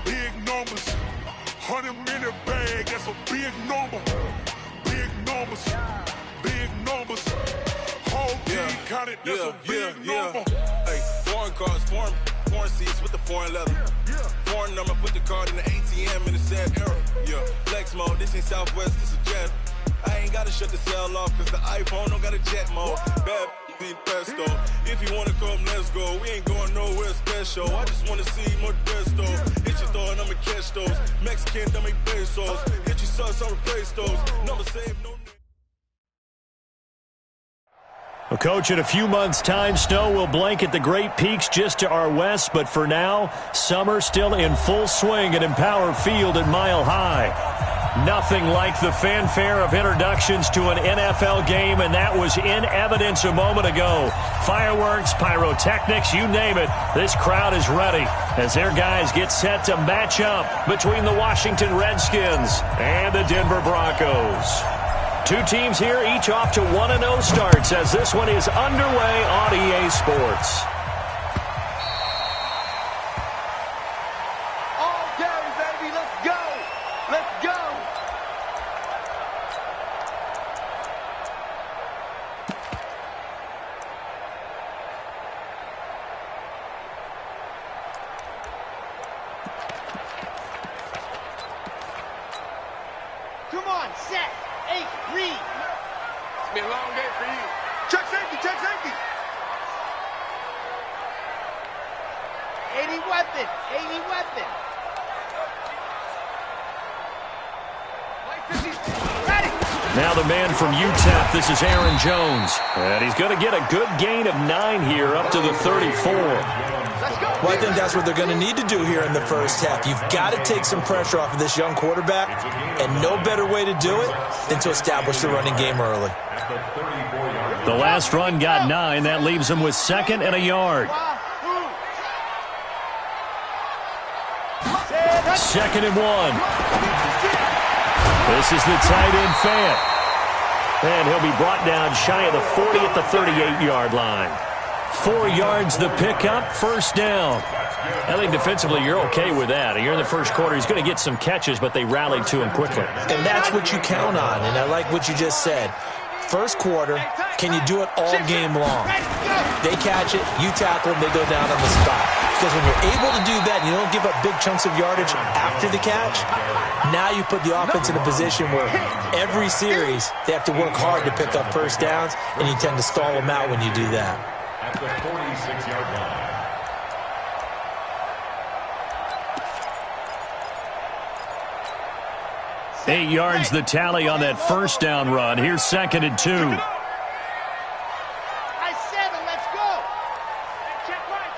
big numbers. 100-minute bag, that's a big number. Big numbers, big numbers. Whole team counted, that's a big number. Hey, foreign cars, foreign seats with the foreign leather. Foreign number, put the card in the ATM in the sad era. Yeah, flex mode, this ain't Southwest, this is jet. I ain't gotta shut the cell off, cause the iPhone don't got a jet mode. Bad be pesto. If you wanna come, let's go. We ain't going nowhere special. I just wanna see Modesto. Hit your thought, I'ma catch those. Mexican, don't make pesos. Hit your sauce, I'll replace those. Number save, no. Well, Coach, in a few months' time, snow will blanket the Great Peaks just to our west, but for now, summer still in full swing at Empower Field at Mile High. Nothing like the fanfare of introductions to an NFL game, and that was in evidence a moment ago. Fireworks, pyrotechnics, you name it, this crowd is ready as their guys get set to match up between the Washington Redskins and the Denver Broncos. Two teams here, each off to 1-0 starts as this one is underway on EA Sports. All day, baby, let's go! Let's go! Come on, set, 8, read. It's been a long day for you. Check safety, check safety. 80 weapon, 80 weapon. Ready. Now the man from UTEP, this is Aaron Jones. And he's going to get a good gain of 9 here up to the 34. Well, I think that's what they're going to need to do here in the first half. You've got to take some pressure off of this young quarterback, and no better way to do it than to establish the running game early. The last run got 9. That leaves him with 2nd and a yard. 2nd and 1. This is the tight end Fant. And he'll be brought down shy of the 40 at the 38-yard line. 4 yards the pickup, first down. I think defensively you're okay with that. You're in the first quarter. He's going to get some catches, but they rallied to him quickly. And that's what you count on, and I like what you just said. First quarter, can you do it all game long? They catch it, you tackle them, they go down on the spot. Because when you're able to do that and you don't give up big chunks of yardage after the catch, now you put the offense in a position where every series they have to work hard to pick up first downs, and you tend to stall them out when you do that. At the 46-yard line. 8 yards the tally on that first down run. Here's 2nd and 2. I 7, let's go. Check mine.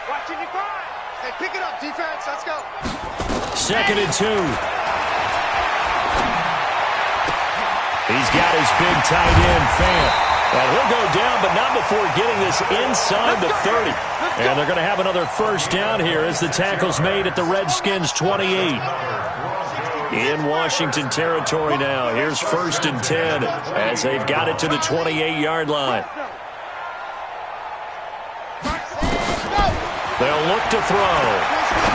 Watching you grind. Hey, pick it up, defense. Let's go. 2nd and 2. He's got his big tight end, Fant. And he'll go down, but not before getting this inside the 30. And they're going to have another first down here as the tackle's made at the Redskins' 28. In Washington territory now. Here's 1st and 10 as they've got it to the 28-yard line. They'll look to throw.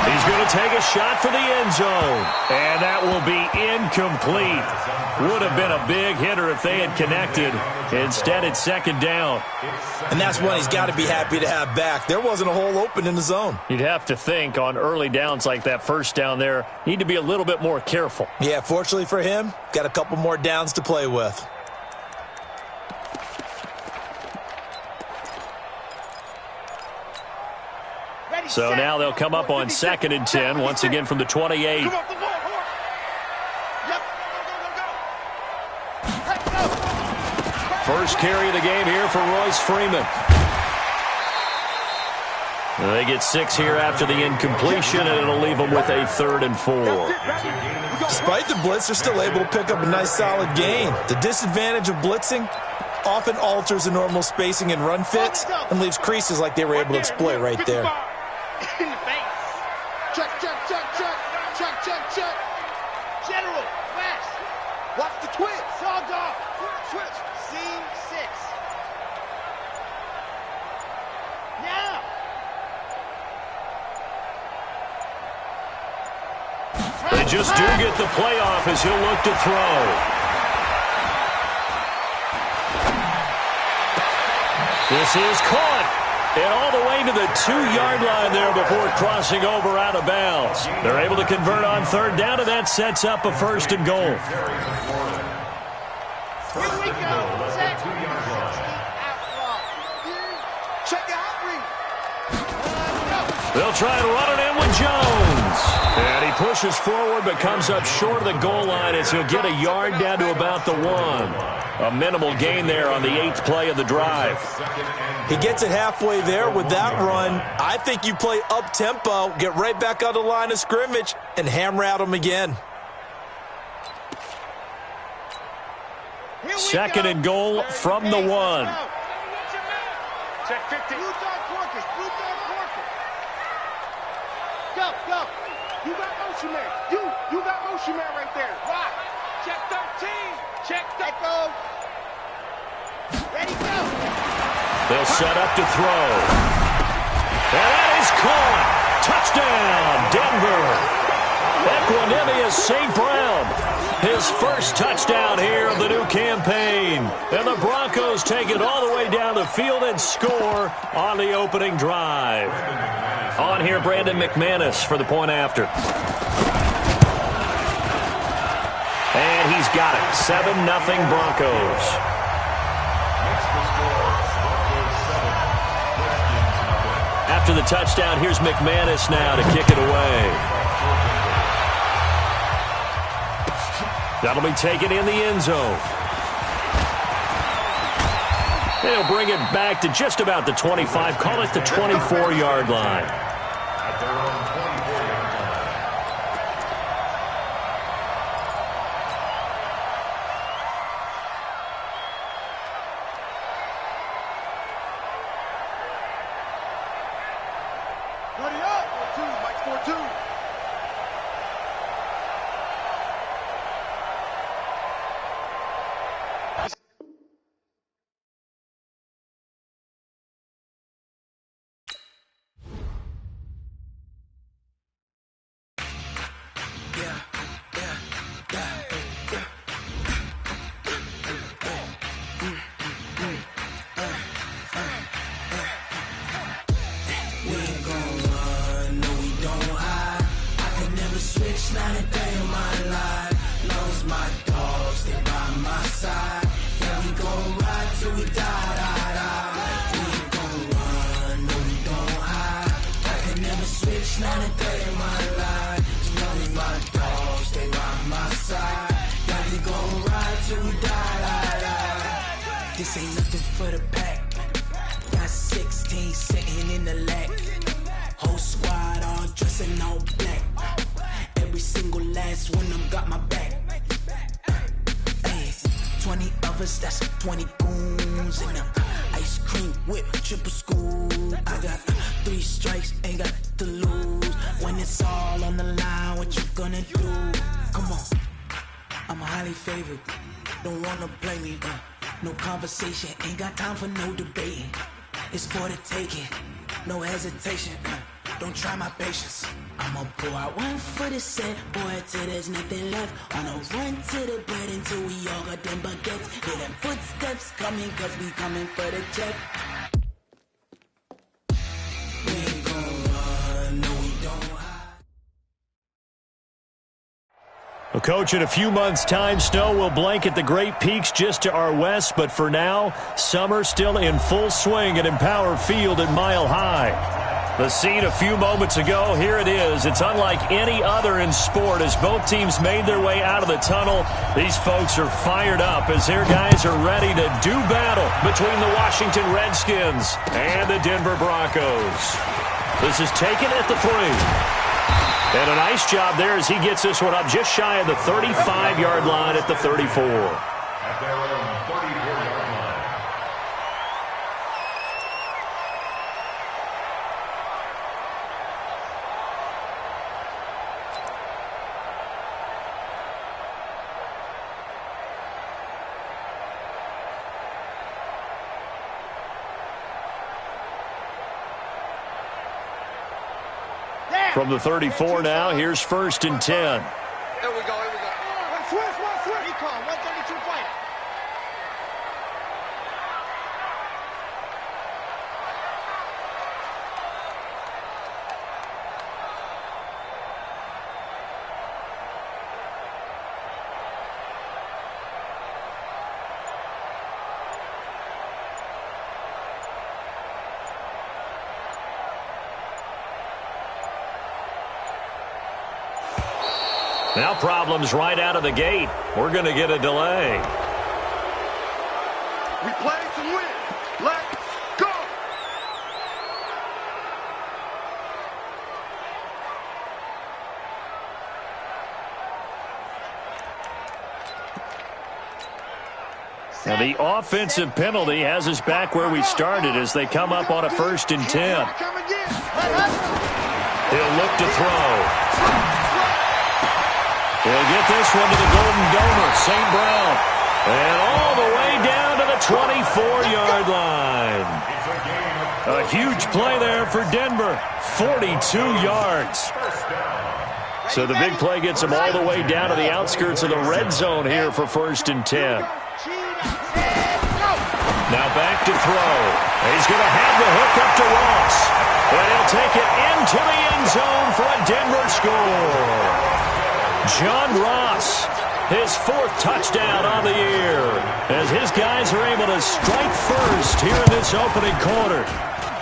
He's going to take a shot for the end zone. And that will be incomplete. Would have been a big hitter if they had connected. Instead, it's 2nd down. And that's one he's got to be happy to have back. There wasn't a hole open in the zone. You'd have to think on early downs like that first down there, need to be a little bit more careful. Yeah, fortunately for him, got a couple more downs to play with. So now they'll come up on 2nd and 10, once again from the 28. First carry of the game here for Royce Freeman. They get 6 here after the incompletion, and it'll leave them with a 3rd and 4. Despite the blitz, they're still able to pick up a nice solid gain. The disadvantage of blitzing often alters the normal spacing and run fits and leaves creases like they were able to exploit right there. In the face. Check. General, West. Watch the twitch. Sawed off. Switch. Seam 6. Now. just do get the playoff as he'll look to throw. This is caught. And all the way to the 2-yard line there before crossing over out of bounds. They're able to convert on third down, and that sets up a 1st and goal. Here we go. Set. Check out read. They'll try and run it in with Jones. And he pushes forward but comes up short of the goal line as he'll get a yard down to about the 1. A minimal gain there on the 8th play of the drive. He gets it halfway there with that run. I think you play up-tempo, get right back on the line of scrimmage, and hammer at him again. 2nd and goal from the 1. Check 50. Blue dog Corkers. Blue dog Corkers. Go, go. You got motion man. You got motion man right there. Rock. Check 13. Check that go. Ready, go. They'll set up to throw. And that is caught. Touchdown, Denver. Equanimous St. Brown. His first touchdown here of the new campaign. And the Broncos take it all the way down the field and score on the opening drive. On here, Brandon McManus for the point after. And he's got it. 7-0 Broncos. After the touchdown, here's McManus now to kick it away. That'll be taken in the end zone. They'll bring it back to just about the 25. Call it the 24-yard line. At their own 24-yard line. Ready up. 4-2. Mike 4-2. This ain't nothing for the pack. Got 16 sitting in the lap. Whole squad all dressing all black. Every single last one of them got my back. Hey, 20 of us, that's 20 goons in them. Ice cream whip, triple school. I got 3 strikes, ain't got to lose. When it's all on the line, what you gonna do? Come on, I'm highly favored. Don't wanna play me, no conversation, ain't got time for no debating. It's for the taking, no hesitation. Don't try my patience. I'ma pour out one for the set, boy, till there's nothing left. On a run to the bread until we all got them baguettes. Hear them footsteps coming, cause we coming for the check. We ain't gon' run, no we don't hide. Well, Coach, in a few months' time, snow will blanket the Great Peaks just to our west, but for now, summer still in full swing at Empower Field at Mile High. The scene a few moments ago, here it is. It's unlike any other in sport as both teams made their way out of the tunnel. These folks are fired up as their guys are ready to do battle between the Washington Redskins and the Denver Broncos. This is taken at the 3. And a nice job there as he gets this one up just shy of the 35-yard line at the 34. At their own 34-yard line. From the 34 now, here's 1st and 10. Here we go. Switch. Recon, 132 fighter. Now problems right out of the gate. We're going to get a delay. We play to win. Let's go. Now the offensive penalty has us back where we started as they come up on a 1st and 10. He'll look to throw. He'll get this one to the Golden Domer, St. Brown. And all the way down to the 24-yard line. A huge play there for Denver, 42 yards. So the big play gets him all the way down to the outskirts of the red zone here for 1st and 10. Now back to throw. He's going to have the hook up to Ross. And he'll take it into the end zone for a Denver score. John Ross, his 4th touchdown on the year, as his guys are able to strike first here in this opening quarter.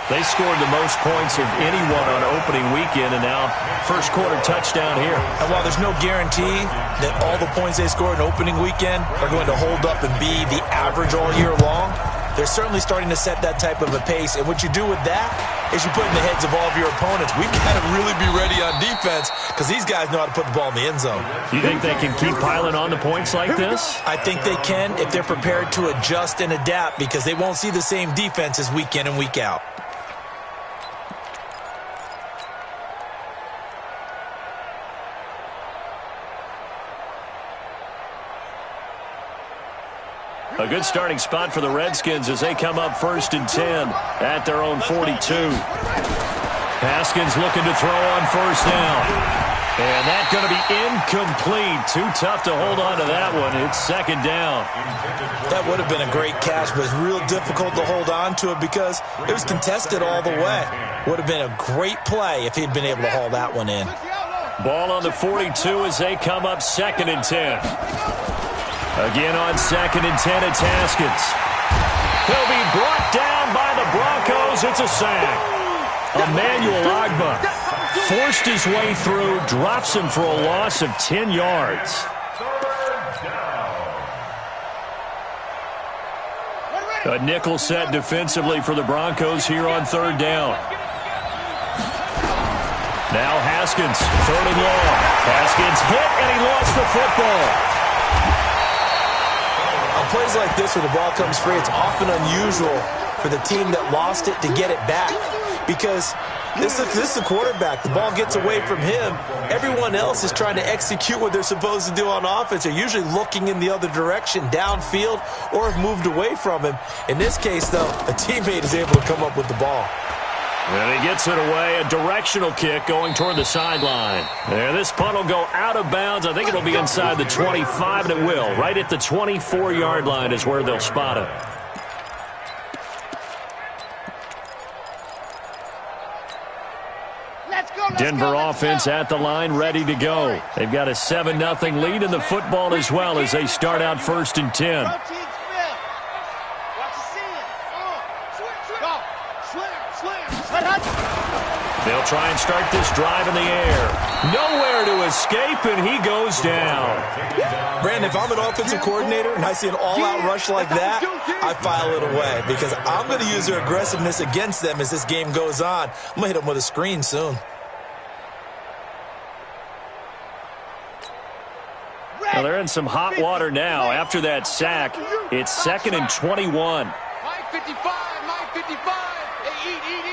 They scored the most points of anyone on opening weekend, and now first quarter touchdown here. And while there's no guarantee that all the points they scored in opening weekend are going to hold up and be the average all year long, they're certainly starting to set that type of a pace. And what you do with that is you put in the heads of all of your opponents, we've got to really be ready on defense because these guys know how to put the ball in the end zone. You think they can keep piling on the points like this? I think they can if they're prepared to adjust and adapt because they won't see the same defenses week in and week out. A good starting spot for the Redskins as they come up 1st and 10 at their own 42. Haskins looking to throw on 1st down. And that's going to be incomplete. Too tough to hold on to that one. It's 2nd down. That would have been a great catch, but it's real difficult to hold on to it because it was contested all the way. Would have been a great play if he'd been able to haul that one in. Ball on the 42 as they come up 2nd and 10. Again on 2nd and 10, it's Haskins. He'll be brought down by the Broncos. It's a sack. Emmanuel Ogbah forced his way through, drops him for a loss of 10 yards. A nickel set defensively for the Broncos here on 3rd down. Now Haskins, 3rd and long. Haskins hit, and he lost the football. On plays like this where the ball comes free, it's often unusual for the team that lost it to get it back because this is the quarterback. The ball gets away from him. Everyone else is trying to execute what they're supposed to do on offense. They're usually looking in the other direction, downfield, or have moved away from him. In this case, though, a teammate is able to come up with the ball. And he gets it away, a directional kick going toward the sideline. And this punt will go out of bounds. I think it'll be inside the 25, and it will. Right at the 24-yard line is where they'll spot it. Denver offense at the line, ready to go. They've got a 7-0 lead in the football as well as they start out 1st and 10. They'll try and start this drive in the air. Nowhere to escape, and he goes down. Brandon, if I'm an offensive coordinator and I see an all-out rush like that, I file it away because I'm going to use their aggressiveness against them as this game goes on. I'm going to hit them with a screen soon. Well, they're in some hot water now. After that sack, it's 2nd and 21. Mike 55, Mike 55. Hey, eat.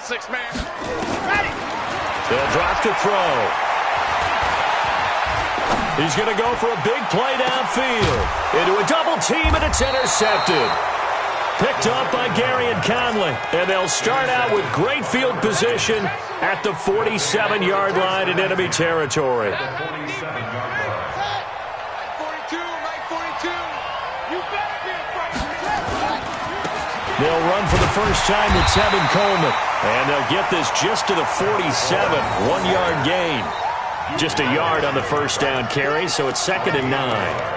6-man. Ready. They'll drop to throw. He's going to go for a big play downfield. Into a double team, and it's intercepted. Picked up by Gary and Conley. And they'll start out with great field position at the 47-yard line in enemy territory. They'll run for the first time with Tevin Coleman. And they'll get this just to the 47, 1-yard gain. Just a yard on the first down carry, so it's 2nd and 9.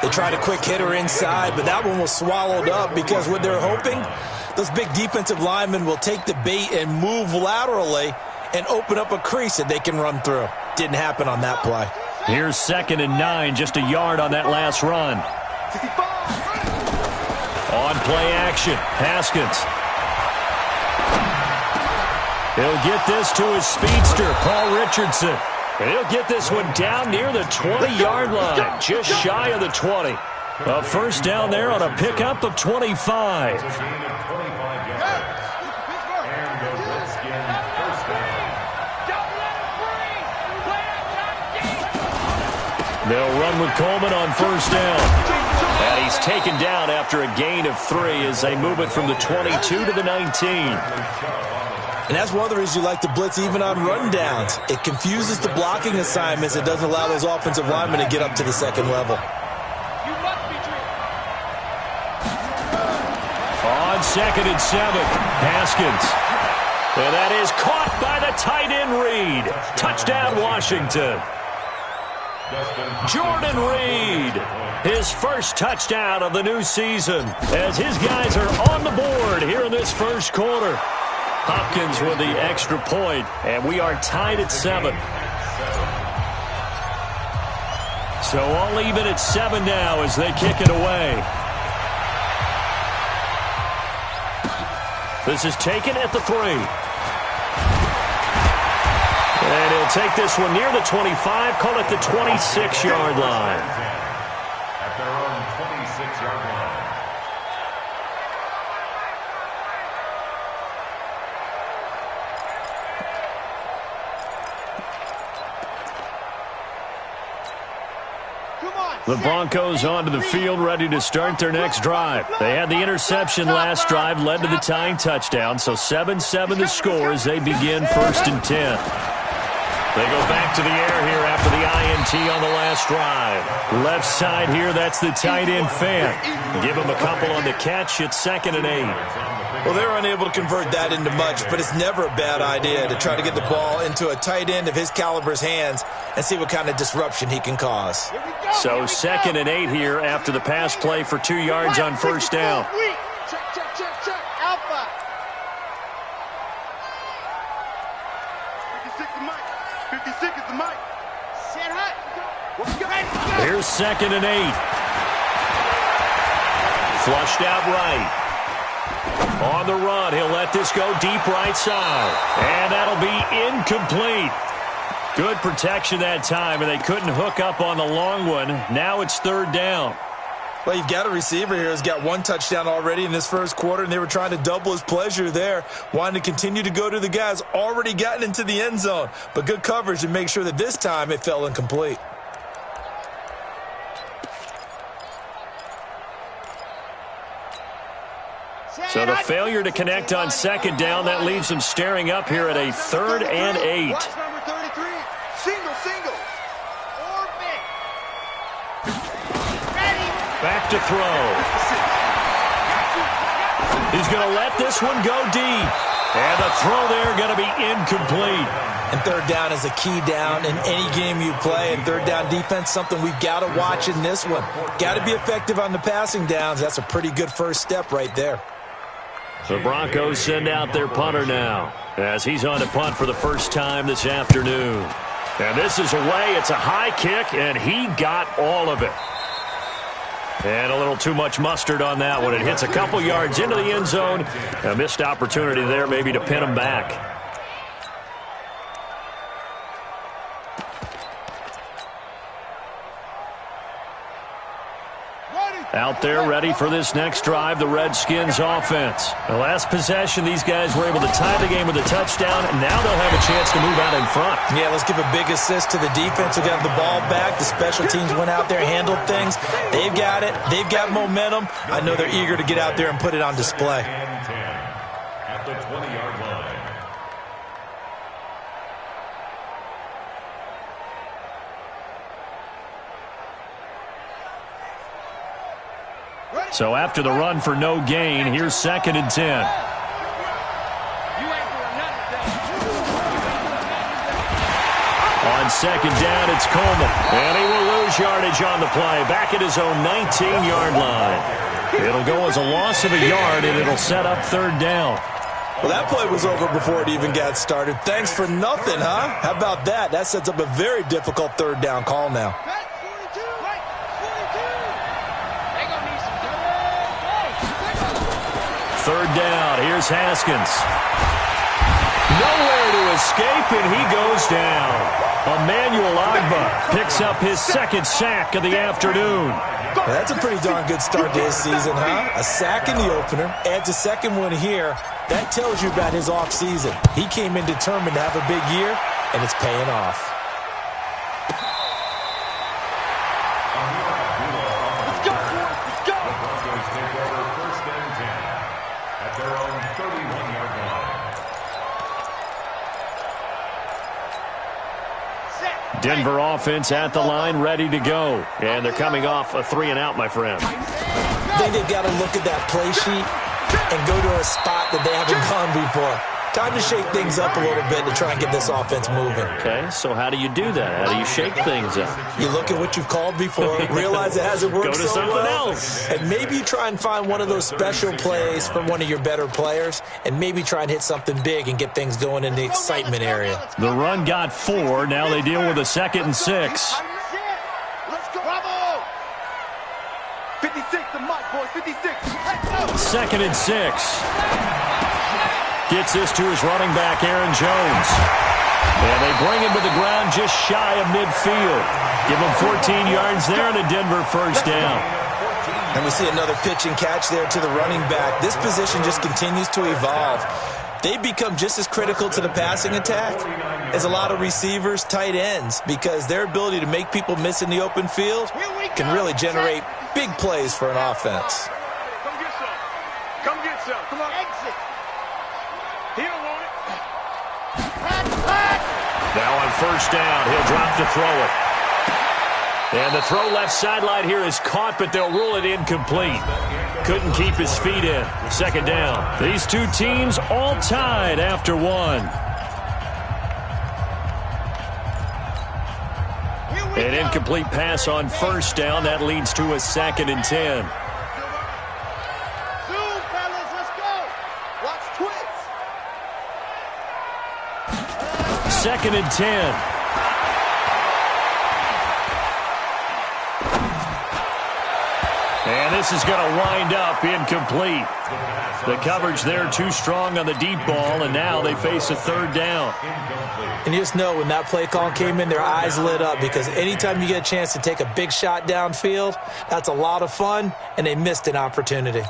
They tried a quick hitter inside, but that one was swallowed up because what they're hoping, those big defensive linemen will take the bait and move laterally and open up a crease that they can run through. Didn't happen on that play. Here's 2nd and 9, just a yard on that last run. On play action, Haskins. He'll get this to his speedster, Paul Richardson. And he'll get this one down near the 20-yard line, just shy of the 20. A first down there on a pickup of 25. They'll run with Coleman on first down. And he's taken down after a gain of 3 as they move it from the 22 to the 19. And that's one of the reasons you like to blitz even on rundowns. It confuses the blocking assignments. It doesn't allow those offensive linemen to get up to the second level. On 2nd and 7, Haskins. And that is caught by the tight end Reed. Touchdown, Washington. Jordan Reed, his first touchdown of the new season, as his guys are on the board here in this first quarter. Hopkins with the extra point, and we are tied at 7. So all even at 7 now as they kick it away. This is taken at the 3. And he'll take this one near the 25, call it the 26-yard line. At their own 26-yard line. The Broncos onto the field, ready to start their next drive. They had the interception last drive, led to the tying touchdown, so 7-7 to score as they begin 1st and 10. They go back to the air here after the INT on the last drive. Left side here, that's the tight end Fant. Give him a couple on the catch. It's 2nd and 8. Well, they're unable to convert that into much, but it's never a bad idea to try to get the ball into a tight end of his caliber's hands and see what kind of disruption he can cause. So 2nd and 8 here after the pass play for 2 yards on first down. Check. Alpha. 56 is the mic. Set high. Here's 2nd and 8. Flushed out right. On the run, he'll let this go deep right side. And that'll be incomplete. Good protection that time, and they couldn't hook up on the long one. Now it's 3rd down. Well, you've got a receiver here who's got 1 touchdown already in this first quarter, and they were trying to double his pleasure there, wanting to continue to go to the guys already gotten into the end zone. But good coverage to make sure that this time it fell incomplete. So the failure to connect on 2nd down, that leaves them staring up here at a 3rd and 8. Watch number 33. Single. Orbit. Ready. Back to throw. He's going to let this one go deep. And the throw there going to be incomplete. And 3rd down is a key down in any game you play. And 3rd down defense, something we've got to watch in this one. Got to be effective on the passing downs. That's a pretty good first step right there. The Broncos send out their punter now as he's on to punt for the first time this afternoon. And this is away. It's a high kick, and he got all of it. And a little too much mustard on that one. It hits a couple yards into the end zone. A missed opportunity there maybe to pin him back. Out there ready for this next drive, the Redskins offense. The last possession, these guys were able to tie the game with a touchdown, and now they'll have a chance to move out in front. Yeah, let's give a big assist to the defense who got the ball back. The special teams went out there, handled things. They've got it. They've got momentum. I know they're eager to get out there and put it on display. At the 20-yard line. So after the run for no gain, here's 2nd and 10. On 2nd down, it's Coleman. And he will lose yardage on the play. Back at his own 19-yard line. It'll go as a loss of a yard, and it'll set up 3rd down. Well, that play was over before it even got started. Thanks for nothing, huh? How about that? That sets up a very difficult 3rd down call now. 3rd down. Here's Haskins. Nowhere to escape, and he goes down. Emmanuel Ogbah picks up his 2nd sack of the afternoon. Now, that's a pretty darn good start to his season, huh? A sack in the opener, adds a 2nd one here. That tells you about his offseason. He came in determined to have a big year, and it's paying off. Denver offense at the line, ready to go. And they're coming off a 3-and-out, my friend. I think they've got to look at that play sheet and go to a spot that they haven't gone before. Time to shake things up a little bit to try and get this offense moving. Okay, so how do you do that? How do you shake things up? You look at what you've called before, realize it hasn't worked go to so something well, else. and maybe you try and find one of those special plays from one of your better players, and maybe try and hit something big and get things going in the excitement area. The run got 4. Now they deal with a 2nd and 6. Let's go. Bravo. 56, the mic, boys. 56. 2nd and 6. Gets this to his running back, Aaron Jones. And they bring him to the ground just shy of midfield. Give him 14 yards there and a Denver 1st down. And we see another pitch and catch there to the running back. This position just continues to evolve. They become just as critical to the passing attack as a lot of receivers, tight ends, because their ability to make people miss in the open field can really generate big plays for an offense. Come get some. Come get some. Come on. Exit. He don't want it. Now on 1st down, he'll drop to throw it. And the throw left sideline here is caught, but they'll rule it incomplete. Couldn't keep his feet in. 2nd down. These two teams all tied after 1. An incomplete pass on 1st down. That leads to a 2nd and 10. Zoom, fellas. Let's go. Watch twits. 2nd and 10. And this is going to wind up incomplete. The coverage there too strong on the deep ball, and now they face a 3rd down. And you just know when that play call came in, their eyes lit up, because anytime you get a chance to take a big shot downfield, that's a lot of fun, and they missed an opportunity.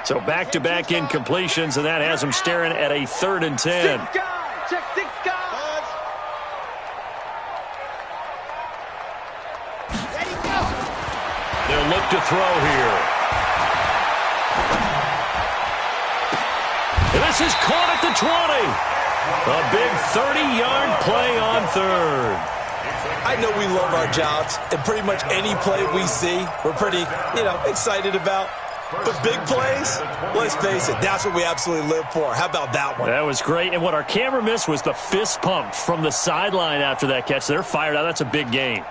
So back-to-back incompletions, and that has them staring at a 3rd and 10. Check 6 guys. Ready, go. They'll look to throw here. And this is caught at the 20. A big 30-yard play on 3rd. I know we love our jobs, and pretty much any play we see, we're pretty, excited about. But big plays, let's face it, that's what we absolutely live for. How about that one? That was great. And what our camera missed was the fist pump from the sideline after that catch. They're fired out. That's a big gain.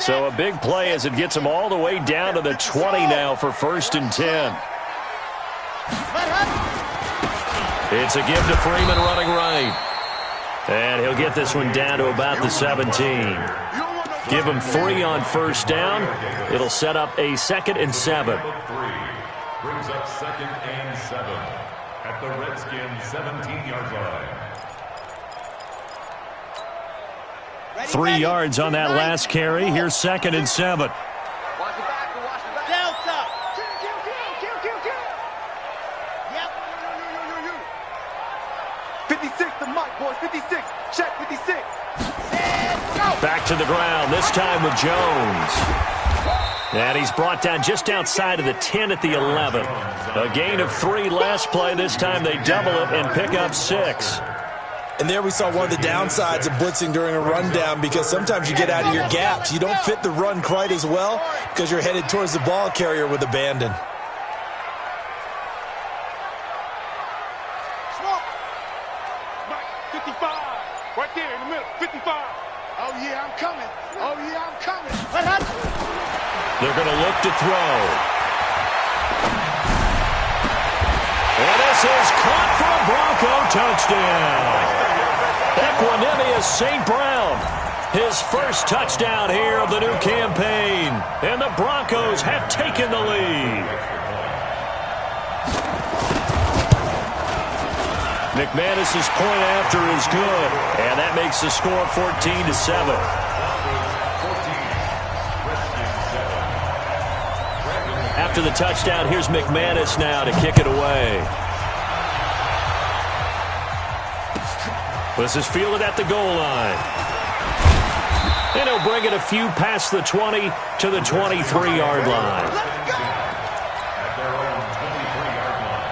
So a big play as it gets them all the way down to the 20 now for 1st and 10. It's a give to Freeman running right. And he'll get this one down to about the 17. Give him 3 on 1st down. It'll set up a 2nd and 7. Brings up 2nd and 7 at the Redskins 17-yard line. 3 yards on that last carry. Here's 2nd and 7. to the ground, this time with Jones. And he's brought down just outside of the 10 at the 11. A gain of 3 last play. This time they double it and pick up 6. And there we saw one of the downsides of blitzing during a rundown, because sometimes you get out of your gaps. You don't fit the run quite as well because you're headed towards the ball carrier with abandon. Smoke. 55. Right there in the middle. 55. Oh, yeah, I'm coming. Oh, yeah, I'm coming. They're going to look to throw. And this is caught for a Bronco touchdown. Equanimous St. Brown, his first touchdown here of the new campaign. And the Broncos have taken the lead. McManus's point after is good, and that makes the score 14-7. After the touchdown, here's McManus now to kick it away. This is fielded at the goal line. And he'll bring it a few past the 20 to the 23-yard line. At their own 23-yard line.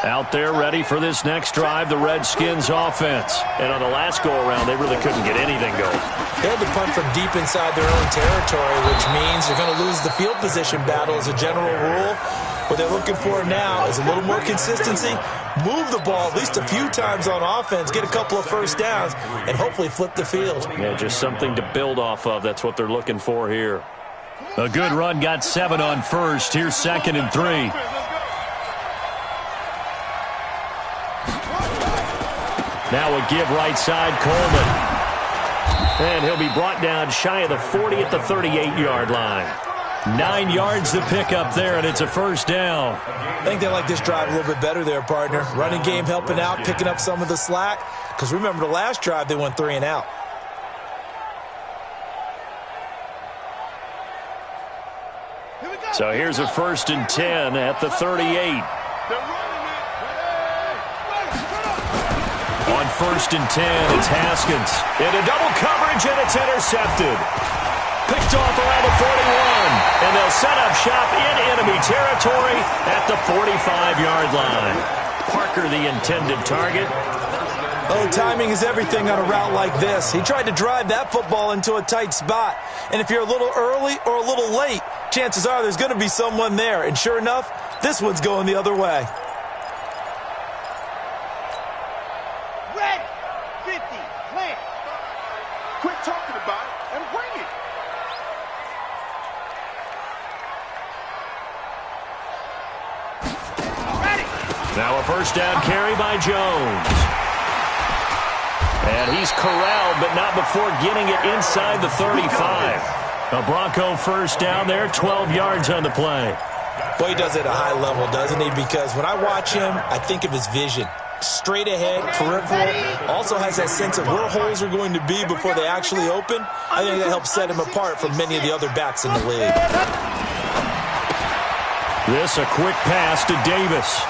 Out there ready for this next drive, the Redskins offense. And on the last go-around, they really couldn't get anything going. They had to punt from deep inside their own territory, which means they're going to lose the field position battle as a general rule. What they're looking for now is a little more consistency, move the ball at least a few times on offense, get a couple of first downs, and hopefully flip the field. Yeah, just something to build off of. That's what they're looking for here. A good run got 7 on first. Here's 2nd and 3. Now a give right side, Coleman. And he'll be brought down shy of the 40 at the 38-yard line. 9 yards to pick up there, and it's a first down. I think they like this drive a little bit better there, partner. Running game helping out, picking up some of the slack. Because remember the last drive, they went 3 and out. So here's a 1st and 10 at the 38. On 1st and 10, it's Haskins. Into double coverage, and it's intercepted. Picked off around the 41. And they'll set up shop in enemy territory at the 45-yard line. Parker, the intended target. Oh, timing is everything on a route like this. He tried to drive that football into a tight spot. And if you're a little early or a little late, chances are there's going to be someone there. And sure enough, this one's going the other way. Ready. 50. Plant. Quit talking about it and bring it. Ready. Now a first down carry by Jones. And he's corralled, but not before getting it inside the 35. A Bronco first down there, 12 yards on the play. Boy, he does it at a high level, doesn't he? Because when I watch him, I think of his vision. Straight ahead, peripheral. Also has that sense of where holes are going to be before they actually open. I think that helps set him apart from many of the other backs in the league. This a quick pass to Davis.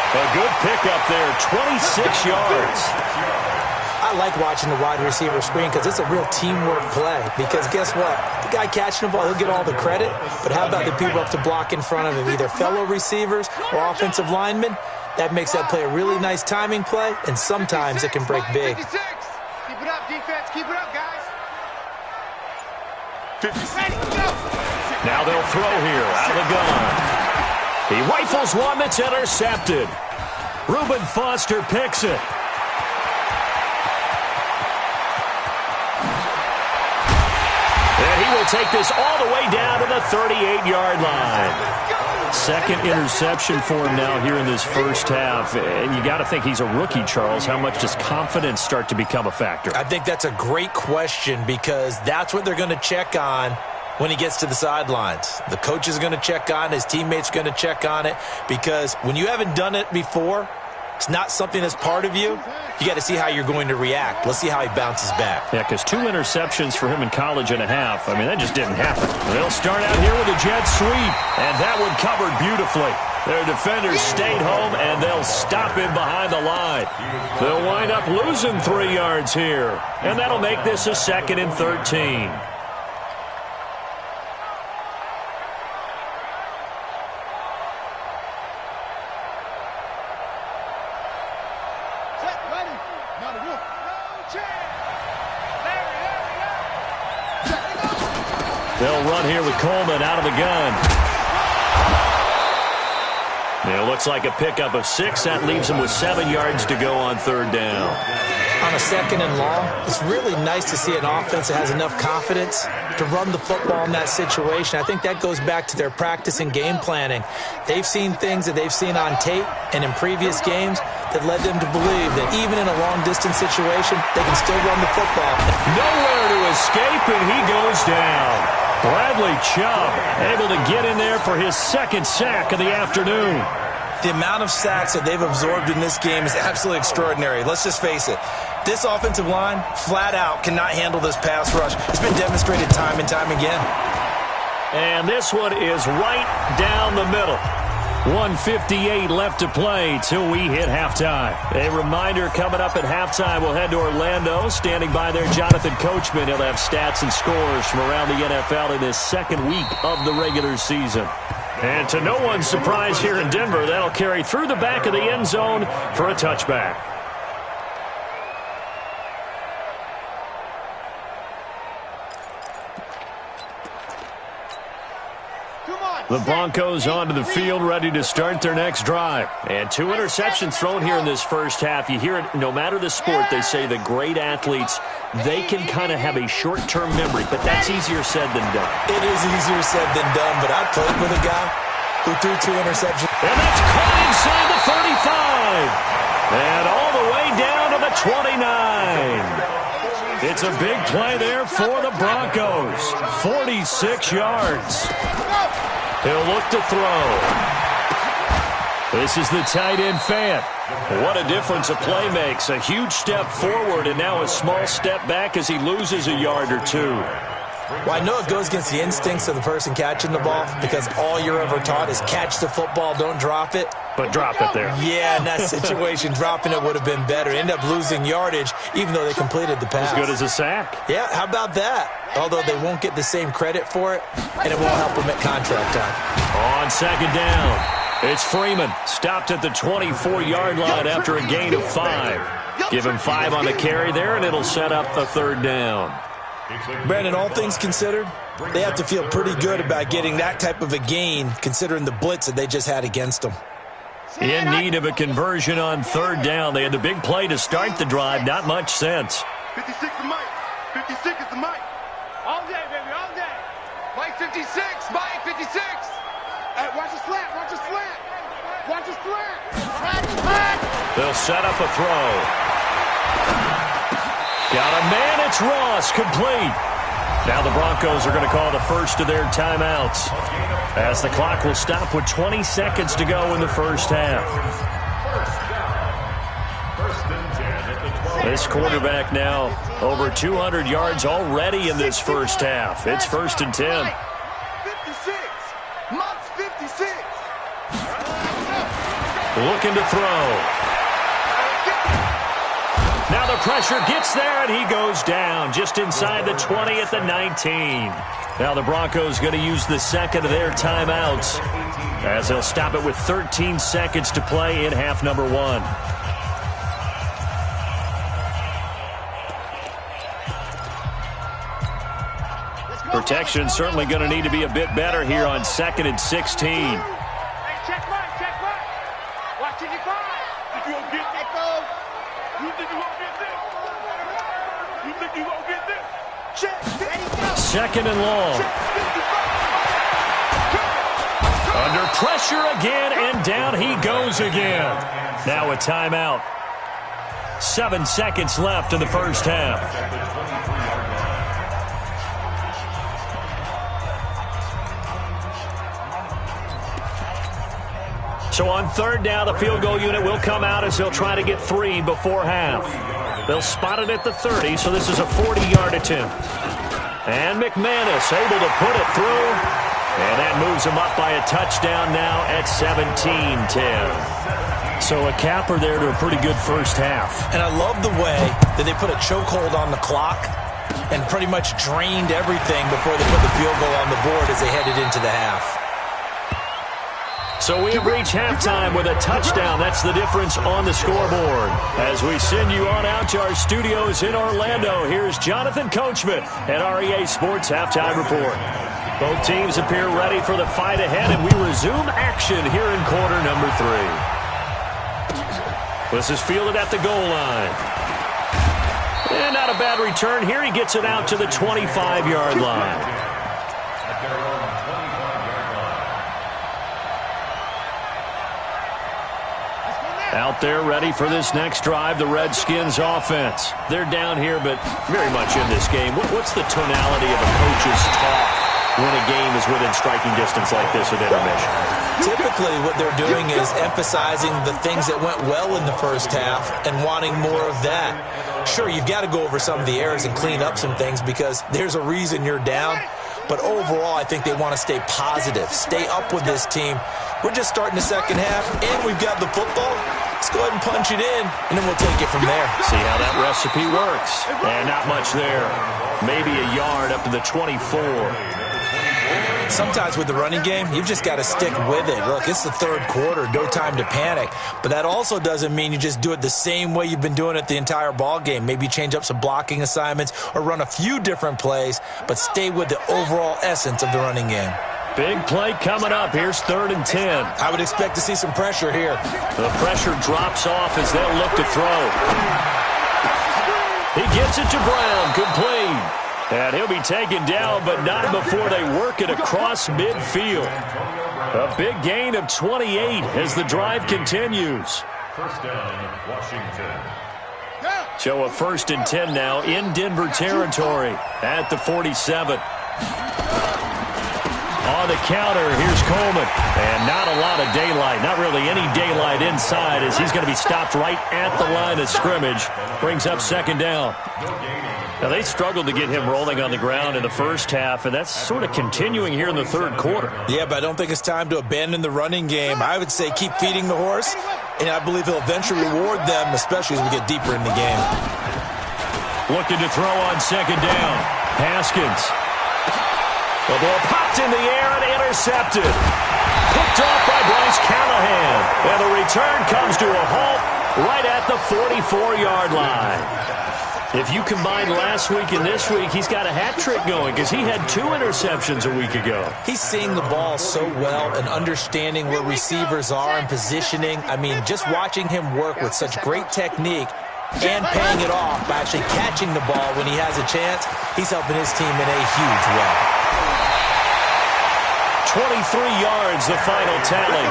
A good pickup there, 26 yards. I like watching the wide receiver screen because it's a real teamwork play. Because guess what? The guy catching the ball, he'll get all the credit. But how about the people up to block in front of him, either fellow receivers or offensive linemen? That makes that play a really nice timing play, and sometimes it can break big. 56. Keep it up, defense. Keep it up, guys. 56. Ready, go. Now they'll throw here out of the gun. He rifles one that's intercepted. Reuben Foster picks it. And he will take this all the way down to the 38-yard line. Second interception for him now here in this first half. And you got to think he's a rookie, Charles. How much does confidence start to become a factor? I think that's a great question because that's what they're going to check on when he gets to the sidelines. The coach is going to check on it. His teammates are going to check on it because when you haven't done it before, it's not something that's part of you, you got to see how you're going to react. Let's see how he bounces back. Yeah, because 2 interceptions for him in college and a half. I mean, that just didn't happen. They'll start out here with a jet sweep, and that one covered beautifully. Their defenders stayed home, and they'll stop him behind the line. They'll wind up losing 3 yards here, and that'll make this a 2nd and 13. They'll run here with Coleman out of the gun. It looks like a pickup of 6. That leaves them with 7 yards to go on 3rd down. On a 2nd and long, it's really nice to see an offense that has enough confidence to run the football in that situation. I think that goes back to their practice and game planning. They've seen things that they've seen on tape and in previous games that led them to believe that even in a long-distance situation, they can still run the football. Nowhere to escape, and he goes down. Bradley Chubb able to get in there for his 2nd sack of the afternoon. The amount of sacks that they've absorbed in this game is absolutely extraordinary. Let's just face it. This offensive line, flat out, cannot handle this pass rush. It's been demonstrated time and time again. And this one is right down the middle. 1:58 left to play till we hit halftime. A reminder coming up at halftime, we'll head to Orlando. Standing by there, Jonathan Coachman. He'll have stats and scores from around the NFL in his 2nd week of the regular season. And to no one's surprise here in Denver, that'll carry through the back of the end zone for a touchback. The Broncos onto the field, ready to start their next drive. And 2 interceptions thrown here in this first half. You hear it, no matter the sport, they say the great athletes, they can kind of have a short-term memory, but that's easier said than done. It is easier said than done, but I played with a guy who threw 2 interceptions. And that's caught inside the 35. And all the way down to the 29. It's a big play there for the Broncos. 46 yards. He'll look to throw. This is the tight end Fant. What a difference a play makes. A huge step forward and now a small step back as he loses a yard or 2. Well, I know it goes against the instincts of the person catching the ball because all you're ever taught is catch the football, don't drop it. But drop it there. Yeah, in that situation, dropping it would have been better. End up losing yardage even though they completed the pass. As good as a sack. Yeah, how about that? Although they won't get the same credit for it, and it won't help them at contract time. On 2nd down, it's Freeman. Stopped at the 24-yard line after a gain of 5. Give him 5 on the carry there, and it'll set up a 3rd down. Brandon, all things considered, they have to feel pretty good about getting that type of a gain considering the blitz that they just had against them. In need of a conversion on 3rd down. They had the big play to start the drive. Not much sense. 56 is Mike. 56 is the Mike. All day, baby, all day. Mike 56. Mike 56. Hey, watch the slant. Watch the slant. Watch the slant. They'll set up a throw. Got a man. It's Ross. Complete. Now the Broncos are going to call the first of their timeouts as the clock will stop with 20 seconds to go in the first half. This quarterback now over 200 yards already in this first half. It's 1st and 10. 56. Mott's 56. Looking to throw. Now the pressure gets there, and he goes down just inside the 20 at the 19. Now the Broncos going to use the 2nd of their timeouts as they'll stop it with 13 seconds to play in half number 1. Protection certainly going to need to be a bit better here on 2nd and 16. Hey, check Mike. Watch it, you think you won't get this? You think you won't get this? You think you won't get this? Check. 2nd and long. Under pressure again, and down he goes again. Now a timeout. 7 seconds left in the first half. So on third down, the field goal unit will come out as they'll try to get 3 before half. They'll spot it at the 30, so this is a 40-yard attempt. And McManus able to put it through. And that moves him up by a touchdown now at 17-10. So a capper there to a pretty good first half. And I love the way that they put a chokehold on the clock and pretty much drained everything before they put the field goal on the board as they headed into the half. So we have reached halftime with a touchdown. That's the difference on the scoreboard. As we send you on out to our studios in Orlando, here's Jonathan Coachman at REA Sports Halftime Report. Both teams appear ready for the fight ahead, and we resume action here in quarter number 3. This is fielded at the goal line. And not a bad return here. He gets it out to the 25-yard line. Out there ready for this next drive, the Redskins offense. They're down here, but very much in this game. What's the tonality of a coach's talk when a game is within striking distance like this at intermission? Typically what they're doing is emphasizing the things that went well in the first half and wanting more of that. Sure, you've got to go over some of the errors and clean up some things because there's a reason you're down. But overall, I think they want to stay positive, stay up with this team. We're just starting the second half, and we've got the football. Let's go ahead and punch it in, and then we'll take it from there. See how that recipe works. And not much there. Maybe a yard up to the 24. Sometimes with the running game, you've just got to stick with it. Look, it's the third quarter, no time to panic. But that also doesn't mean you just do it the same way you've been doing it the entire ball game. Maybe change up some blocking assignments or run a few different plays, but stay with the overall essence of the running game. Big play coming up. Here's 3rd and 10. I would expect to see some pressure here. The pressure drops off as they'll look to throw. He gets it to Brown, complete. And he'll be taken down, but not before they work it across midfield. A big gain of 28 as the drive continues. First down, Washington. So a 1st and 10 now in Denver territory at the 47. On the counter, here's Coleman. And not a lot of daylight. Not really any daylight inside as he's going to be stopped right at the line of scrimmage. Brings up 2nd down. Now, they struggled to get him rolling on the ground in the first half, and that's sort of continuing here in the 3rd quarter. Yeah, but I don't think it's time to abandon the running game. I would say keep feeding the horse, and I believe he'll eventually reward them, especially as we get deeper in the game. Looking to throw on 2nd down. Haskins. The ball popped in the air and intercepted. Picked off by Bryce Callahan. And the return comes to a halt right at the 44-yard line. If you combine last week and this week, he's got a hat trick going because he had 2 interceptions a week ago. He's seeing the ball so well and understanding where receivers are and positioning. I mean, just watching him work with such great technique and paying it off by actually catching the ball when he has a chance, he's helping his team in a huge way. 23 yards, the final tally.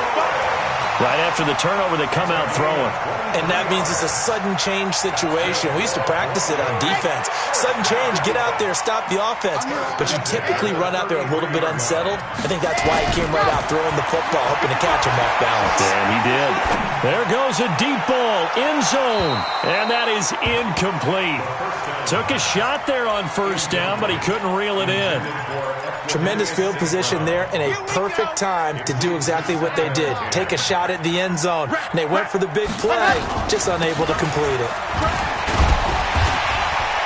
Right after the turnover, they come out throwing. And that means it's a sudden change situation. We used to practice it on defense. Sudden change, get out there, stop the offense. But you typically run out there a little bit unsettled. I think that's why he came right out throwing the football, hoping to catch him off balance. And he did. There goes a deep ball, end zone. And that is incomplete. Took a shot there on 1st down, but he couldn't reel it in. Tremendous field position there and a perfect time to do exactly what they did. Take a shot at the end zone. And they went for the big play, just unable to complete it.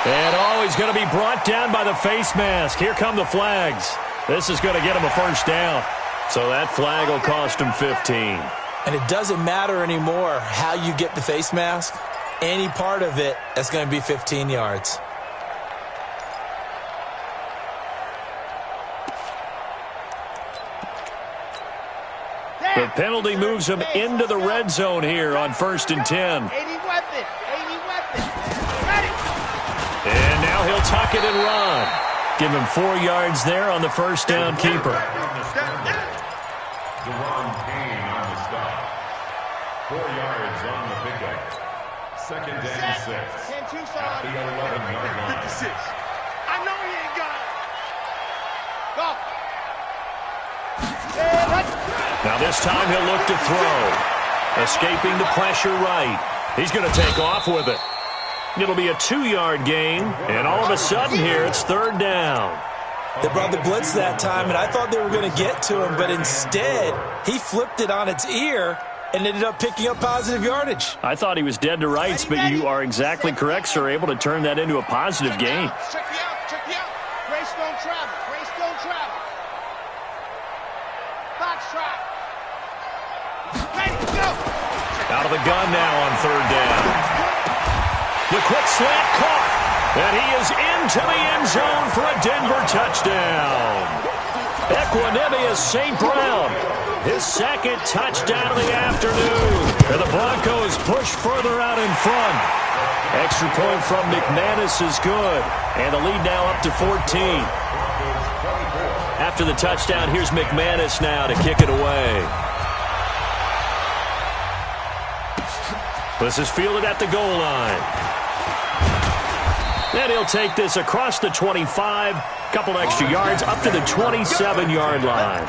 And he's going to be brought down by the face mask. Here come the flags. This is going to get him a 1st down. So that flag will cost him 15. And it doesn't matter anymore how you get the face mask. Any part of it, that's going to be 15 yards. The penalty moves him into the red zone here on 1st and 10. 80 weapon. Ready. And now he'll tuck it and run. Give him 4 yards there on the 1st down keeper. Deron Payne on the stop. 4 yards on the pickup. 2nd and 6. At the 11-yard line. 56. I know he ain't got it. Go. Now this time he'll look to throw. Escaping the pressure right. He's going to take off with it. It'll be a 2-yard gain, and all of a sudden here it's 3rd down. They brought the blitz that time, and I thought they were going to get to him, but instead he flipped it on its ear and ended up picking up positive yardage. I thought he was dead to rights, but you are exactly correct, sir, able to turn that into a positive gain. Check you out, check you out. Grace don't travel, Grace don't travel. Box trap. Ready, go. Out of the gun now on 3rd down. The quick slant caught, and he is into the end zone for a Denver touchdown. Equanimous St. Brown, his 2nd touchdown of the afternoon. And the Broncos push further out in front. Extra point from McManus is good, and the lead now up to 14. After the touchdown, here's McManus now to kick it away. This is fielded at the goal line. And he'll take this across the 25, couple extra yards, up to the 27-yard line.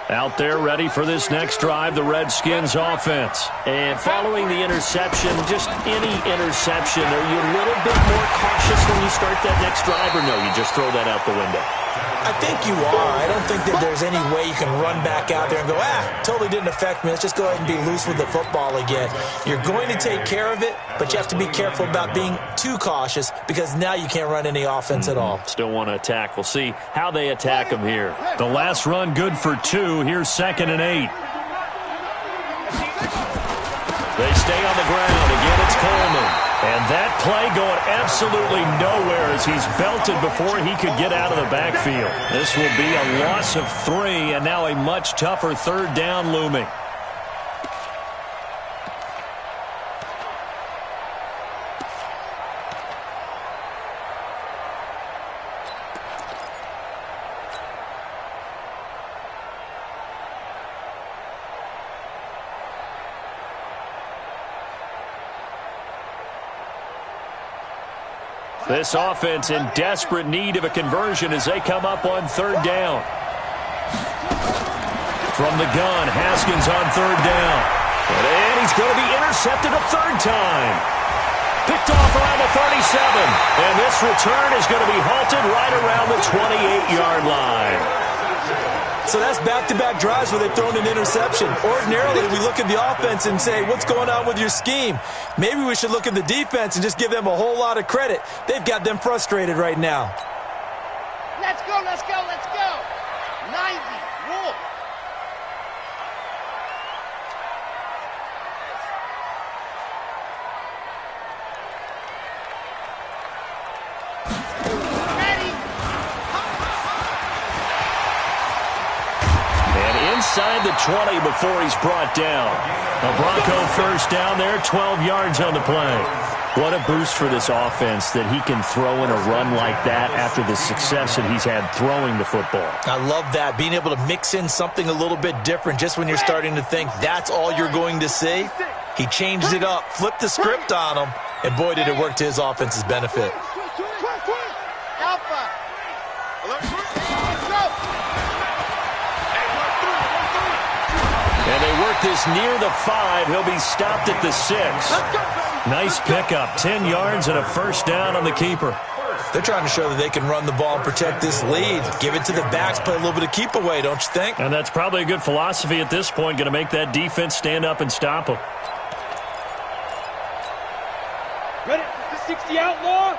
Out there ready for this next drive, the Redskins offense. And following the interception, just any interception, are you a little bit more cautious when you start that next drive, or no, you just throw that out the window? I think you are. I don't think that there's any way you can run back out there and go, totally didn't affect me. Let's just go ahead and be loose with the football again. You're going to take care of it, but you have to be careful about being too cautious because now you can't run any offense at all. Still want to attack. We'll see how they attack him here. The last run good for 2. Here's 2nd and 8. They stay on the ground. Again, it's Coleman. And that play going absolutely nowhere as he's belted before he could get out of the backfield. This will be a loss of 3, and now a much tougher 3rd down looming. This offense in desperate need of a conversion as they come up on 3rd down. From the gun, Haskins on 3rd down. And he's going to be intercepted a 3rd time. Picked off around the 37. And this return is going to be halted right around the 28-yard line. So that's back-to-back drives where they've thrown an interception. Ordinarily, we look at the offense and say, what's going on with your scheme? Maybe we should look at the defense and just give them a whole lot of credit. They've got them frustrated right now. Let's go, let's go, let's go. 90, Wolf. Inside the 20 before he's brought down. A Bronco 1st down there, 12 yards on the play. What a boost for this offense that he can throw in a run like that after the success that he's had throwing the football. I love that, being able to mix in something a little bit different just when you're starting to think that's all you're going to see. He changed it up, flipped the script on him, and boy, did it work to his offense's benefit. Alpha. And they work this near the 5. He'll be stopped at the 6. Nice pickup. 10 yards and a 1st down on the keeper. They're trying to show that they can run the ball and protect this lead. Give it to the backs, play a little bit of keep away, don't you think? And that's probably a good philosophy at this point. Going to make that defense stand up and stop them. Ready? 60 outlaw.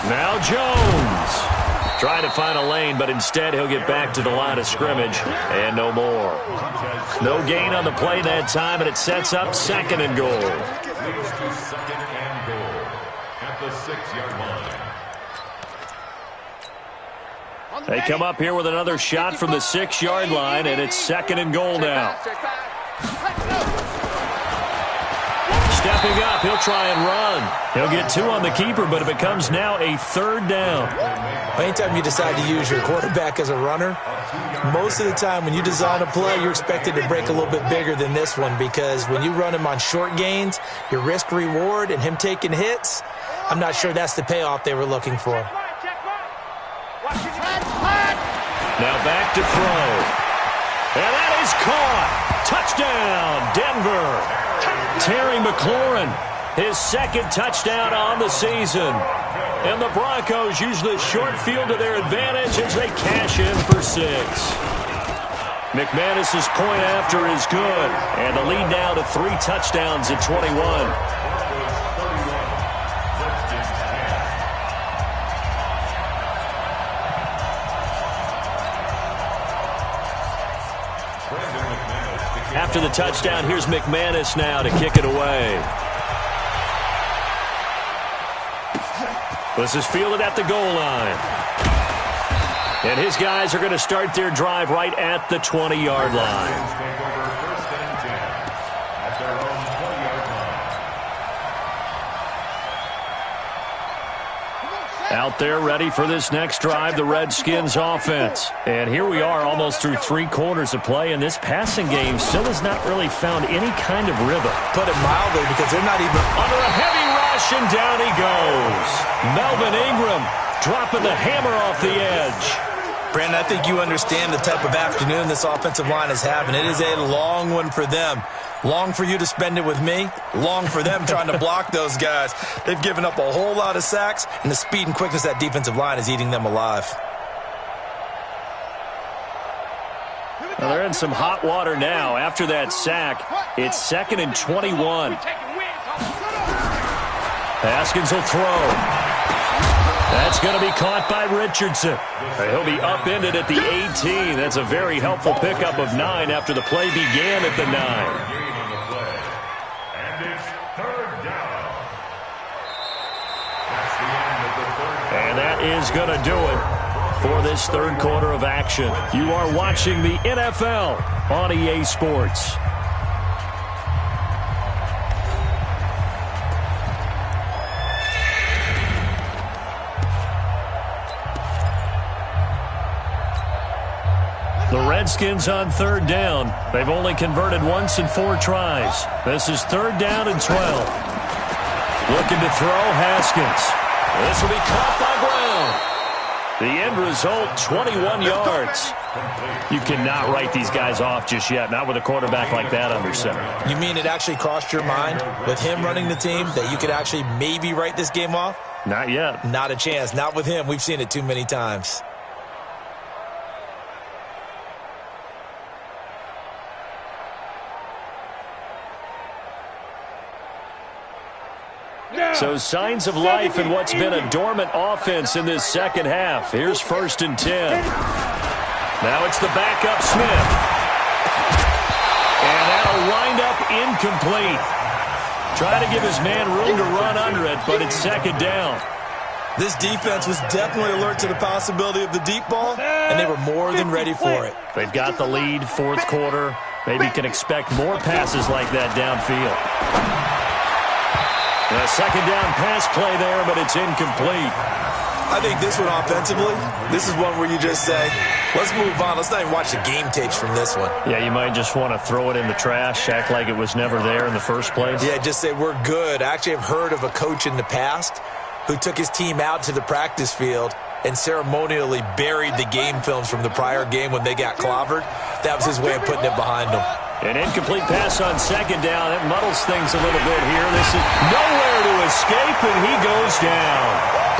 Now Jones. Trying to find a lane, but instead he'll get back to the line of scrimmage and no more. No gain on the play that time, and it sets up 2nd and goal. Second and goal at the 6-yard line. They come up here with another shot from the 6-yard line, and it's 2nd and goal now. Step Stepping up, he'll try and run. He'll get 2 on the keeper, but it becomes now a 3rd down. Anytime you decide to use your quarterback as a runner, most of the time when you design a play, you're expected to break a little bit bigger than this one, because when you run him on short gains, your risk-reward and him taking hits, I'm not sure that's the payoff they were looking for. Now back to throw. And that is caught. Touchdown, Denver. Terry McLaurin, his 2nd touchdown on the season. And the Broncos use the short field to their advantage as they cash in for 6. McManus's point after is good. And the lead now to 3 touchdowns at 21. After the touchdown, here's McManus now to kick it away. This is fielded at the goal line. And his guys are going to start their drive right at the 20-yard line. Out there ready for this next drive, the Redskins offense. And here we are almost through 3 quarters of play, and this passing game still has not really found any kind of rhythm. Put it mildly, because they're not even under a heavy rush, and down he goes. Melvin Ingram dropping the hammer off the edge. Brandon, I think you understand the type of afternoon this offensive line is having. It is a long one for them. Long for you to spend it with me. Long for them trying to block those guys. They've given up a whole lot of sacks, and the speed and quickness of that defensive line is eating them alive. Well, they're in some hot water now. After that sack, it's 2nd and 21. Haskins will throw. That's going to be caught by Richardson. He'll be upended at the 18. That's a very helpful pickup of 9 after the play began at the 9. And it's 3rd down. And that is going to do it for this 3rd quarter of action. You are watching the NFL on EA Sports. The Redskins on 3rd down. They've only converted once in 4 tries. This is 3rd down and 12. Looking to throw, Haskins. This will be caught by Brown. The end result, 21 yards. You cannot write these guys off just yet, not with a quarterback like that under center. You mean it actually crossed your mind with him running the team that you could actually maybe write this game off? Not yet. Not a chance. Not with him. We've seen it too many times. So signs of life in what's been a dormant offense in this 2nd half. Here's 1st and 10. Now it's the backup Smith. And that'll wind up incomplete. Trying to give his man room to run under it, but it's 2nd down. This defense was definitely alert to the possibility of the deep ball, and they were more than ready for it. They've got the lead, 4th quarter. Maybe can expect more passes like that downfield. A 2nd down pass play there, but it's incomplete. I think this one offensively, this is one where you just say, let's move on. Let's not even watch the game tapes from this one. Yeah, you might just want to throw it in the trash, act like it was never there in the first place. Yeah, just say we're good. I actually have heard of a coach in the past who took his team out to the practice field and ceremonially buried the game films from the prior game when they got clobbered. That was his way of putting it behind them. An incomplete pass on 2nd down. It muddles things a little bit here. This is nowhere to escape, and he goes down.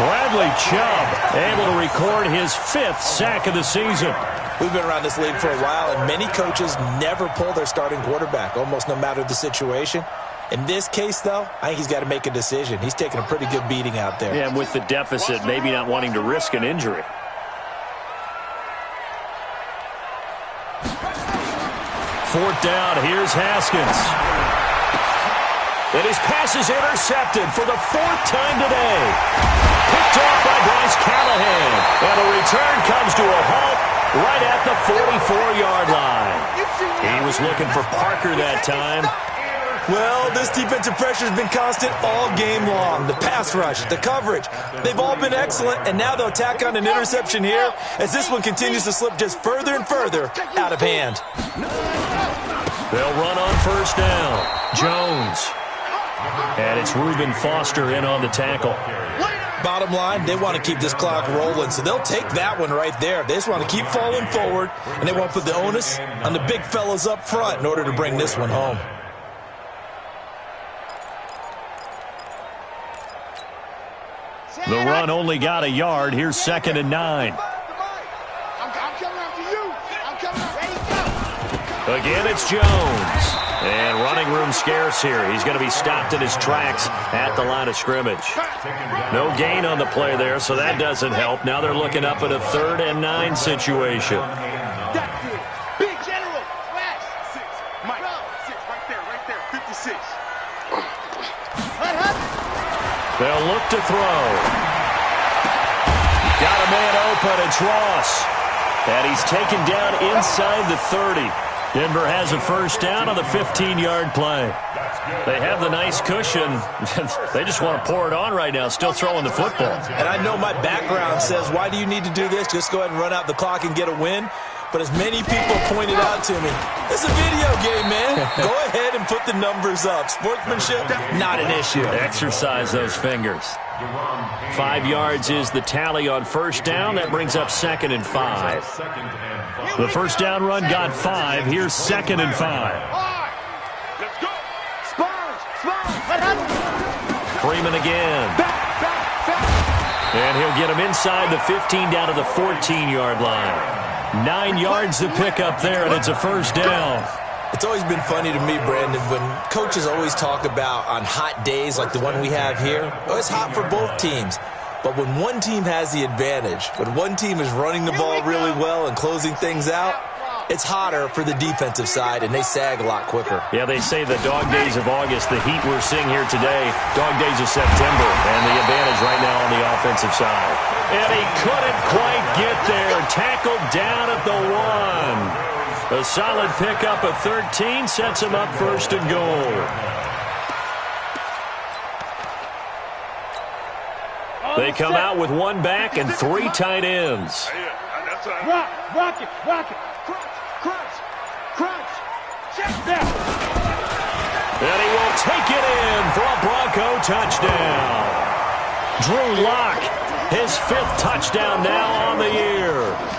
Bradley Chubb able to record his 5th sack of the season. We've been around this league for a while, and many coaches never pull their starting quarterback, almost no matter the situation. In this case, though, I think he's got to make a decision. He's taking a pretty good beating out there. Yeah, and with the deficit, maybe not wanting to risk an injury. Fourth down, here's Haskins. And his pass is intercepted for the 4th time today. Picked off by Bryce Callahan. And the return comes to a halt right at the 44-yard line. He was looking for Parker that time. Well, this defensive pressure has been constant all game long. The pass rush, the coverage, they've all been excellent, and now they'll tack on an interception here as this one continues to slip just further and further out of hand. They'll run on first down. Jones. And it's Reuben Foster in on the tackle. Bottom line, they want to keep this clock rolling, so they'll take that one right there. They just want to keep falling forward, and they want to put the onus on the big fellas up front in order to bring this one home. The run only got a yard. Here's 2nd and 9. I'm coming after you. I'm coming after you. Again, it's Jones. And running room scarce here. He's going to be stopped in his tracks at the line of scrimmage. No gain on the play there, so that doesn't help. Now they're looking up at a 3rd and 9 situation. That's it. Big general. Flash. 6. Mike. 6. Right there. 56. They'll look to throw. Got a man open. It's Ross. And he's taken down inside the 30. Denver has a first down on the 15-yard play. They have the nice cushion. They just want to pour it on right now, still throwing the football. And I know my background says, why do you need to do this? Just go ahead and run out the clock and get a win. But as many people pointed out to me, it's a video game, man. Go ahead and put the numbers up. Sportsmanship, not an issue. Exercise those fingers. 5 yards is the tally on first down. That brings up 2nd and 5. The first down run got 5. Here's 2nd and 5. Let's go. Sponge. What happened? Freeman again. And he'll get him inside the 15 down to the 14-yard line. 9 yards to pick up there, and it's a first down. It's always been funny to me, Brandon, when coaches always talk about on hot days like the one we have here, it's hot for both teams. But when one team has the advantage, when one team is running the ball really well and closing things out, it's hotter for the defensive side, and they sag a lot quicker. Yeah, they say the dog days of August, the heat we're seeing here today, dog days of September, and the advantage right now on the offensive side. And he couldn't quite get there. Tackled down at the 1. A solid pickup of 13 sets him up 1st and goal. They come out with 1 back and 3 tight ends. Rock it. Crunch. Check down. And he will take it in for a Bronco touchdown. Drew Lock, his 5th touchdown now on the year.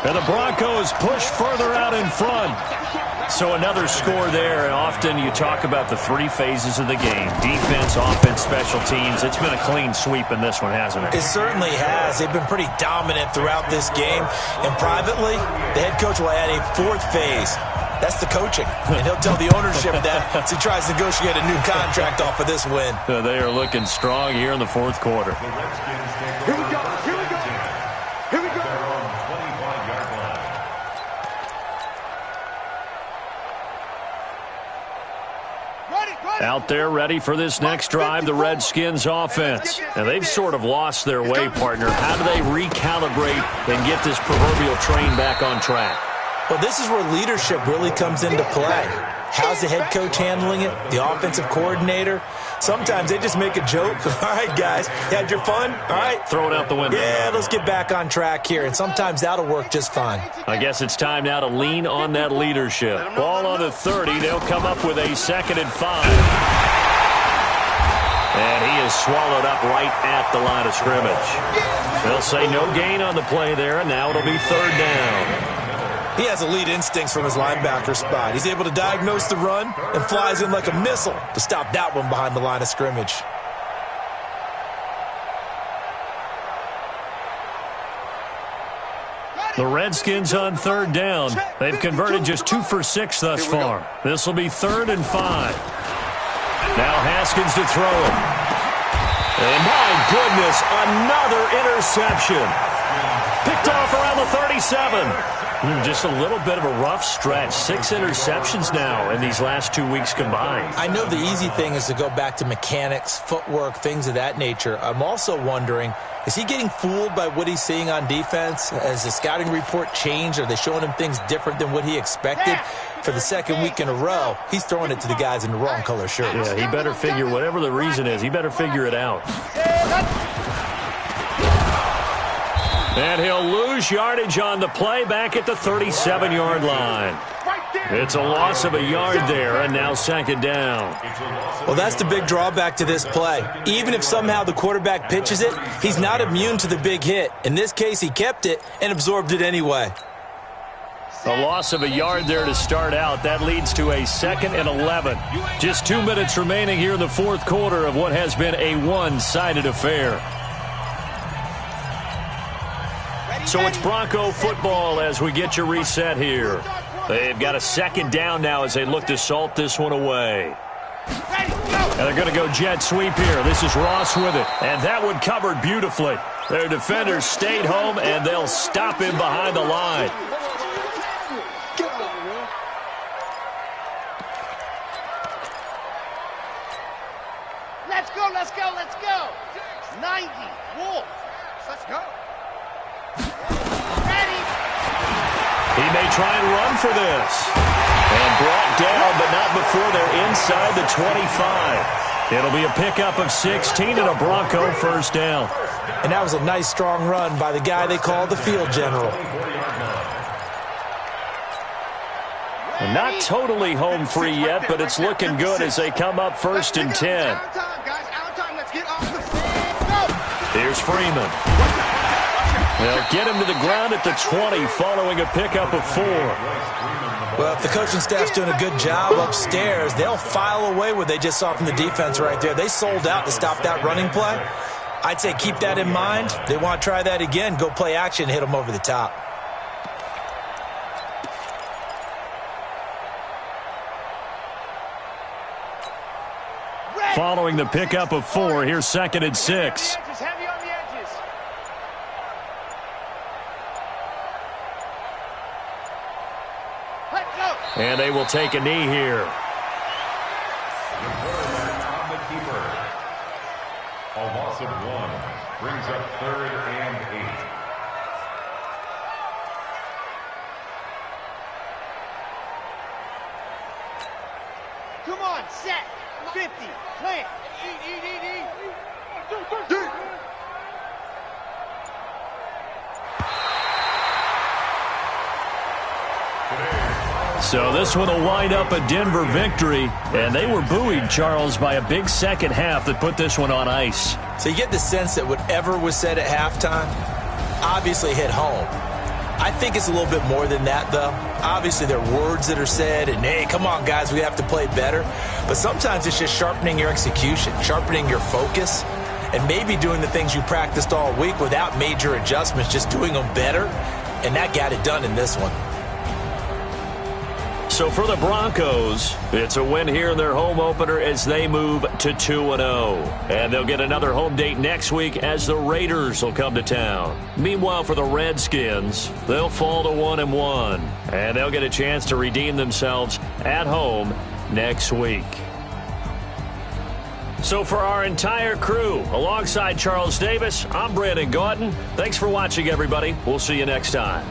And the Broncos push further out in front. So another score there, and often you talk about the 3 phases of the game. Defense, offense, special teams. It's been a clean sweep in this one, hasn't it? It certainly has. They've been pretty dominant throughout this game. And privately, the head coach will add a 4th phase. That's the coaching. And he'll tell the ownership that as he tries to negotiate a new contract off of this win. They are looking strong here in the 4th quarter. Here we go. Out there ready for this next drive, the Redskins offense. And they've sort of lost their way, partner. How do they recalibrate and get this proverbial train back on track? Well, this is where leadership really comes into play. How's the head coach handling it? The offensive coordinator? Sometimes they just make a joke. All right, guys, you had your fun? All right. Throw it out the window. Yeah, let's get back on track here. And sometimes that'll work just fine. I guess it's time now to lean on that leadership. Ball on the 30. They'll come up with a 2nd and 5. And he is swallowed up right at the line of scrimmage. They'll say no gain on the play there, and now it'll be 3rd down. He has elite instincts from his linebacker spot. He's able to diagnose the run and flies in like a missile to stop that one behind the line of scrimmage. The Redskins on 3rd down. They've converted just 2 for 6 thus far. This will be 3rd and 5. Now Haskins to throw it. And my goodness, another interception. Picked off around the 37. Just a little bit of a rough stretch. 6 interceptions now in these last 2 weeks combined. I know the easy thing is to go back to mechanics, footwork, things of that nature. I'm also wondering, is he getting fooled by what he's seeing on defense? Has the scouting report changed? Are they showing him things different than what he expected? For the second week in a row, he's throwing it to the guys in the wrong color shirts. Yeah, he better figure, whatever the reason is, he better figure it out. And he'll lose yardage on the play back at the 37-yard line. It's a loss of a yard there, and now second down. Well, that's the big drawback to this play. Even if somehow the quarterback pitches it, he's not immune to the big hit. In this case, he kept it and absorbed it anyway. A loss of a yard there to start out. That leads to a 2nd and 11. Just 2 minutes remaining here in the fourth quarter of what has been a one-sided affair. So it's Bronco football as we get you reset here. They've got a second down now as they look to salt this one away. And they're going to go jet sweep here. This is Ross with it. And that one covered beautifully. Their defenders stayed home, and they'll stop him behind the line. Let's go, let's go, let's go. 90, Wolf. Let's go. Ready. He may try and run for this. And brought down, but not before they're inside the 25. It'll be a pickup of 16 and a Bronco first down. And that was a nice, strong run by the guy they call the field general. And not totally home free yet, but it's looking good as they come up 1st and 10. Here's Freeman. They'll get him to the ground at the 20 following a pickup of 4. Well, if the coaching staff's doing a good job upstairs, they'll file away what they just saw from the defense right there. They sold out to stop that running play. I'd say keep that in mind. They want to try that again. Go play action, hit them over the top. Following the pickup of 4, here's 2nd and 6. And they will take a knee here. On the keeper. A loss of 1 brings up 3rd and 8. Come on, set. 50, plant. So this one will wind up a Denver victory, and they were buoyed, Charles, by a big second half that put this one on ice. So you get the sense that whatever was said at halftime obviously hit home. I think it's a little bit more than that, though. Obviously, there are words that are said, and, hey, come on, guys, we have to play better. But sometimes it's just sharpening your execution, sharpening your focus, and maybe doing the things you practiced all week without major adjustments, just doing them better, and that got it done in this one. So for the Broncos, it's a win here in their home opener as they move to 2-0. And they'll get another home date next week as the Raiders will come to town. Meanwhile, for the Redskins, they'll fall to 1-1. And they'll get a chance to redeem themselves at home next week. So for our entire crew, alongside Charles Davis, I'm Brandon Gautin. Thanks for watching, everybody. We'll see you next time.